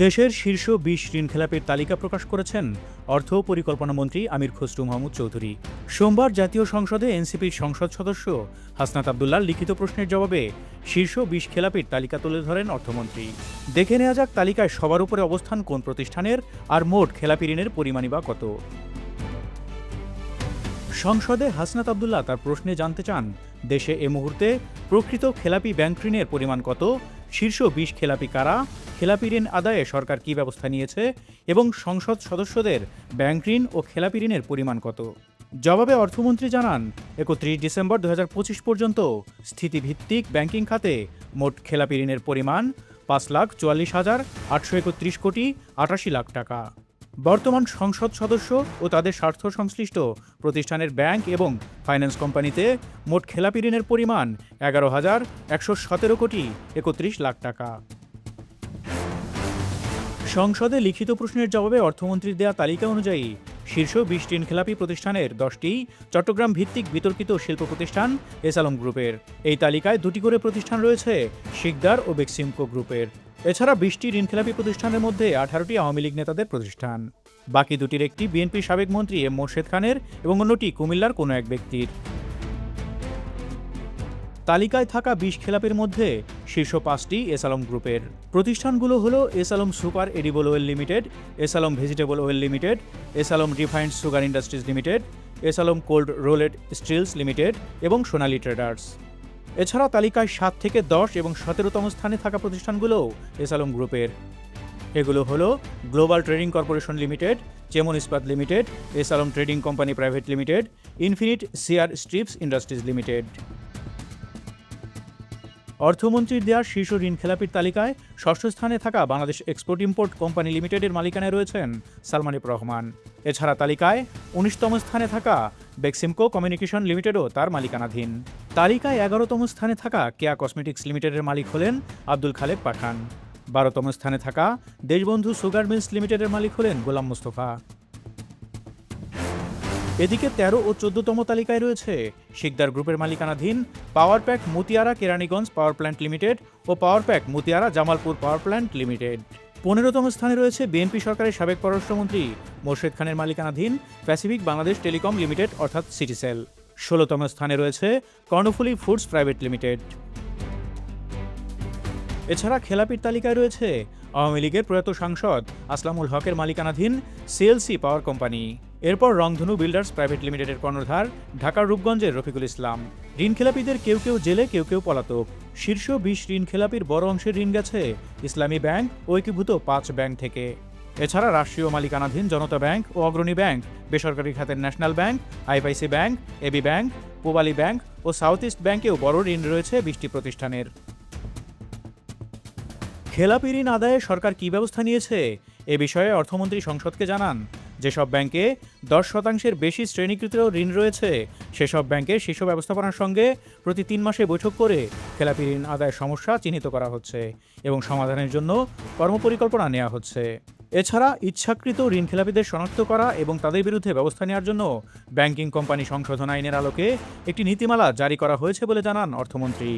দেশের শীর্ষ ২০ ঋণখেলাপির তালিকা প্রকাশ করেছেন অর্থ ও পরিকল্পনামন্ত্রী আমির খসরু মাহমুদ চৌধুরী। সোমবার জাতীয় সংসদে এনসিপির সংসদ সদস্য হাসনাত আবদুল্লাহর লিখিত প্রশ্নের জবাবে শীর্ষ ২০ খেলাপির তালিকা তুলে ধরেন অর্থমন্ত্রী। দেখে নেওয়া যাক তালিকায় সবার উপরে অবস্থান কোন প্রতিষ্ঠানের আর মোট খেলাপি ঋণের পরিমাণই বা কত। সংসদে হাসনাত আবদুল্লাহ তার প্রশ্নে জানতে চান, দেশে এ মুহূর্তে প্রকৃত খেলাপি ব্যাংক ঋণের পরিমাণ কত, শীর্ষ ২০ খেলাপি কারা, খেলাপি ঋণ আদায়ে সরকার কী ব্যবস্থা নিয়েছে এবং সংসদ সদস্যদের ব্যাংক ঋণ ও খেলাপি ঋণের পরিমাণ কত। জবাবে অর্থমন্ত্রী জানান, ৩১ ডিসেম্বর ২০২৫ পর্যন্ত স্থিতিভিত্তিক ব্যাংকিং খাতে মোট খেলাপি ঋণের পরিমাণ ৫,৪৪,৮৩১ কোটি ৮৮ লাখ টাকা। বর্তমান সংসদ সদস্য ও তাদের স্বার্থ সংশ্লিষ্ট প্রতিষ্ঠানের ব্যাংক এবং ফাইন্যান্স কোম্পানিতে মোট খেলাপি ঋণের পরিমাণ ১১,১১৭ কোটি ৩১ লাখ টাকা। সংসদে লিখিত প্রশ্নের জবাবে অর্থমন্ত্রীর দেয়া তালিকা অনুযায়ী শীর্ষ ২০ ঋণখেলাপি প্রতিষ্ঠানের ১০টি চট্টগ্রাম ভিত্তিক বিতর্কিত শিল্প প্রতিষ্ঠান এসালম গ্রুপের। এই তালিকায় ২টি করে প্রতিষ্ঠান রয়েছে শিকদার ও বেক্সিমকো গ্রুপের। এছাড়া ২০টি ঋণখেলাপি প্রতিষ্ঠানের মধ্যে ১৮টি আওয়ামী লীগ নেতাদের প্রতিষ্ঠান। বাকি দুটির একটি বিএনপির সাবেক মন্ত্রী এম মোর্শেদ খানের এবং অন্যটি কুমিল্লার কোনো এক ব্যক্তির। তালিকায় থাকা ২০ খেলাপির মধ্যে শীর্ষ ৫টি এসালম গ্রুপের। প্রতিষ্ঠানগুলো হলো S Alam super edible oil limited, S Alam vegetable oil limited, S Alam refined sugar industries limited, S Alam cold rolled steels limited এবং সোনালী ট্রেডার্স। এছাড়া তালিকায় ৭ থেকে ১০ এবং ১৭তম স্থানে থাকা প্রতিষ্ঠানগুলোও এসালম গ্রুপের। এগুলো হলো global trading corporation limited, Chemon Ispat limited, S Alam trading company private limited, infinite CR strips industries limited. অর্থমন্ত্রীর দেওয়া শীর্ষ ঋণখেলাপির তালিকায় ষষ্ঠ স্থানে থাকা বাংলাদেশ এক্সপোর্ট ইম্পোর্ট কোম্পানি লিমিটেডের মালিকানায় রয়েছেন সালমান এফ রহমান। এছাড়া তালিকায় ১৯তম স্থানে থাকা বেক্সিমকো কমিউনিকেশন লিমিটেডও তার মালিকানাধীন। তালিকায় ১১তম স্থানে থাকা কেয়া কসমেটিক্স লিমিটেডের মালিক হলেন আব্দুল খালেক পাঠান। ১২তম স্থানে থাকা দেশবন্ধু সুগার মিলস লিমিটেডের মালিক হলেন গোলাম মোস্তফা। এদিকে ১৩ ও ১৪তম তালিকায় রয়েছে শিকদার গ্রুপের মালিকানাধীন power pack Mutiara Keraniganj power plant limited ও power pack Mutiara Jamalpur power plant limited. ১৫তম স্থানে রয়েছে বিএনপি সরকারের সাবেক পররাষ্ট্রমন্ত্রী মোর্শেদ খানের মালিকানাধীন প্যাসিফিক বাংলাদেশ টেলিকম লিমিটেড অর্থাৎ সিটিসেল। ১৬তম স্থানে রয়েছে কর্ণফুলী ফুডস প্রাইভেট লিমিটেড। এছাড়া খেলাপির তালিকায় রয়েছে আওয়ামী লীগের প্রয়াত সাংসদ আসলামুল হকের মালিকানাধীন সিএলসি পাওয়ার কোম্পানি। এরপর রংধনু বিল্ডার্স প্রাইভেট লিমিটেডের কর্ণধার ঢাকার রূপগঞ্জের রফিকুল ইসলাম। ঋণখেলাপিদের কেউ কেউ জেলে, কেউ কেউ পলাতক। শীর্ষ ২০ ঋণখেলাপির বড় অংশের ঋণ গেছে ইসলামী ব্যাংক ও একীভূত ৫ ব্যাংক থেকে। এছাড়া রাষ্ট্রীয় মালিকানাধীন জনতা ব্যাংক ও অগ্রণী ব্যাংক, বেসরকারি খাতের national bank, IFIC bank, AB bank, Pubali bank ও সাউথ ইস্ট ব্যাংকেও বড় ঋণ রয়েছে ২০টি প্রতিষ্ঠানের। খেলাপি ঋণ আদায়ে সরকার কী ব্যবস্থা নিয়েছে এ বিষয়ে অর্থমন্ত্রী সংসদকে জানান, যেসব ব্যাংকে ১০% বেশি শ্রেণীকৃত ঋণ রয়েছে সেসব ব্যাংকের শীর্ষ ব্যবস্থাপনার সঙ্গে প্রতি ৩ মাসে বৈঠক করে খেলাপি ঋণ আদায়ের সমস্যা চিহ্নিত করা হচ্ছে এবং সমাধানের জন্য কর্মপরিকল্পনা নেওয়া হচ্ছে। এছাড়া ইচ্ছাকৃত ঋণখেলাপিদের শনাক্ত করা এবং তাদের বিরুদ্ধে ব্যবস্থা নেওয়ার জন্য ব্যাংকিং কোম্পানি সংশোধন আইনের আলোকে একটি নীতিমালা জারি করা হয়েছে বলে জানান অর্থমন্ত্রী।